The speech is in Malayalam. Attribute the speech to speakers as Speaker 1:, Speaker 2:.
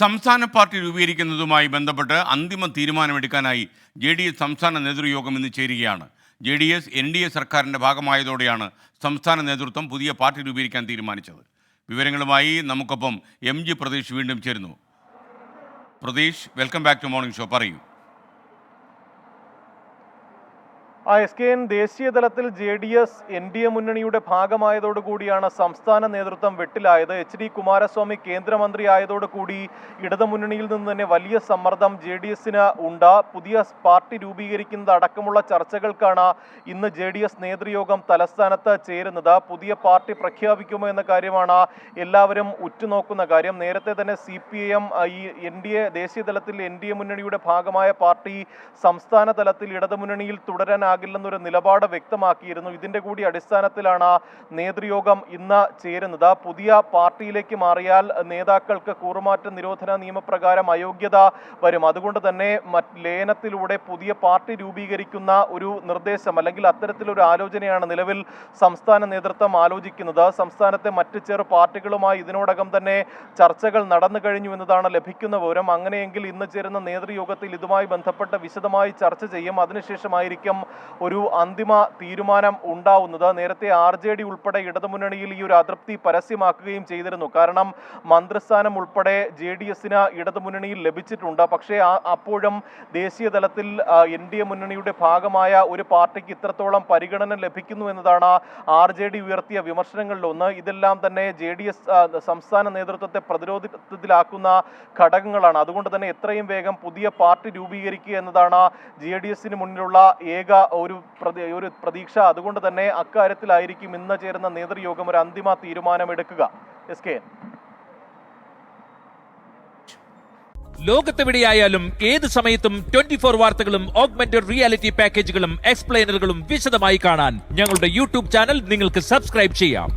Speaker 1: സംസ്ഥാന പാർട്ടി രൂപീകരിക്കുന്നതുമായി ബന്ധപ്പെട്ട് അന്തിമ തീരുമാനമെടുക്കാനായി JDS സംസ്ഥാന നേതൃയോഗം ഇന്ന് ചേരുകയാണ്. JDS NDA സർക്കാരിൻ്റെ ഭാഗമായതോടെയാണ് സംസ്ഥാന നേതൃത്വം പുതിയ പാർട്ടി രൂപീകരിക്കാൻ തീരുമാനിച്ചത്. വിവരങ്ങളുമായി നമുക്കൊപ്പം MG പ്രതീഷ് വീണ്ടും ചേരുന്നു. Prateesh, welcome back to morning show. പറയൂ.
Speaker 2: SKN ദേശീയ തലത്തിൽ JDS NDA മുന്നണിയുടെ ഭാഗമായതോടുകൂടിയാണ് സംസ്ഥാന നേതൃത്വം വെട്ടിലായത്. HD കുമാരസ്വാമി കേന്ദ്രമന്ത്രി ആയതോടുകൂടി ഇടതുമുന്നണിയിൽ നിന്ന് തന്നെ വലിയ സമ്മർദ്ദം JDSന് ഉണ്ട്. പുതിയ പാർട്ടി രൂപീകരിക്കുന്നത് അടക്കമുള്ള ചർച്ചകൾക്കാണ് ഇന്ന് JDS നേതൃയോഗം തലസ്ഥാനത്ത് ചേരുന്നത്. പുതിയ പാർട്ടി പ്രഖ്യാപിക്കുമോ എന്ന കാര്യമാണ് എല്ലാവരും ഉറ്റുനോക്കുന്ന കാര്യം. നേരത്തെ തന്നെ CPIM ഈ ദേശീയ തലത്തിൽ NDA മുന്നണിയുടെ ഭാഗമായ പാർട്ടി സംസ്ഥാന തലത്തിൽ ഇടതുമുന്നണിയിൽ തുടരാനാകില്ലെന്നൊരു നിലപാട് വ്യക്തമാക്കിയിരുന്നു. ഇതിന്റെ കൂടി അടിസ്ഥാനത്തിലാണ് നേതൃയോഗം ഇന്ന് ചേരുന്നത്. പുതിയ പാർട്ടിയിലേക്ക് മാറിയാൽ നേതാക്കൾക്ക് കൂറുമാറ്റ നിരോധന നിയമപ്രകാരം അയോഗ്യത വരും. അതുകൊണ്ട് തന്നെ ലയനത്തിലൂടെ പുതിയ പാർട്ടി രൂപീകരിക്കുന്ന ഒരു നിർദ്ദേശം അല്ലെങ്കിൽ അത്തരത്തിലൊരു ആലോചനയാണ് നിലവിൽ സംസ്ഥാന നേതൃത്വം ആലോചിക്കുന്നത്. സംസ്ഥാനത്തെ മറ്റ് ചെറു പാർട്ടികളുമായി ഇതിനോടകം തന്നെ ചർച്ചകൾ നടന്നു കഴിഞ്ഞു എന്നതാണ് ലഭിക്കുന്ന വിവരം. അങ്ങനെയെങ്കിൽ ഇന്ന് ചേരുന്ന നേതൃയോഗത്തിൽ ഇതുമായി ബന്ധപ്പെട്ട് വിശദമായി ചർച്ച ചെയ്യും. അതിനുശേഷമായിരിക്കും ഒരു അന്തിമ തീരുമാനം ഉണ്ടാവുന്നത്. നേരത്തെ RJD ഉൾപ്പെടെ ഇടതുമുന്നണിയിൽ ഈ ഒരു അതൃപ്തി പരസ്യമാക്കുകയും ചെയ്തിരുന്നു. കാരണം മന്ത്രിസ്ഥാനം ഉൾപ്പെടെ JDSന് ഇടതുമുന്നണിയിൽ ലഭിച്ചിട്ടുണ്ട്. പക്ഷേ അപ്പോഴും ദേശീയ തലത്തിൽ NDA മുന്നണിയുടെ ഭാഗമായ ഒരു പാർട്ടിക്ക് ഇത്രത്തോളം പരിഗണന ലഭിക്കുന്നു എന്നതാണ് RJD ഉയർത്തിയ വിമർശനങ്ങളിലൊന്ന്. ഇതെല്ലാം തന്നെ JDS സംസ്ഥാന നേതൃത്വത്തെ പ്രതിരോധത്തിലാക്കുന്ന ഘടകങ്ങളാണ്. അതുകൊണ്ട് തന്നെ എത്രയും വേഗം പുതിയ പാർട്ടി രൂപീകരിക്കുക എന്നതാണ് JDSന് മുന്നിലുള്ള ഏക ഒരു പ്രതീക്ഷ. അതുകൊണ്ട് തന്നെ അക്കാര്യത്തിലായിരിക്കും ഇന്ന് ചേരുന്ന നേതൃയോഗം ഒരു അന്തിമ തീരുമാനമെടുക്കുക. SKN
Speaker 3: ലോകത്തെവിടെയായാലും ഏത് സമയത്തും 24 വാർത്തകളും ഓഗ്മെന്റഡ് റിയാലിറ്റി പാക്കേജുകളും എക്സ്പ്ലെയിനറുകളും വിശദമായി കാണാൻ ഞങ്ങളുടെ YouTube ചാനൽ നിങ്ങൾക്ക് സബ്സ്ക്രൈബ് ചെയ്യാം.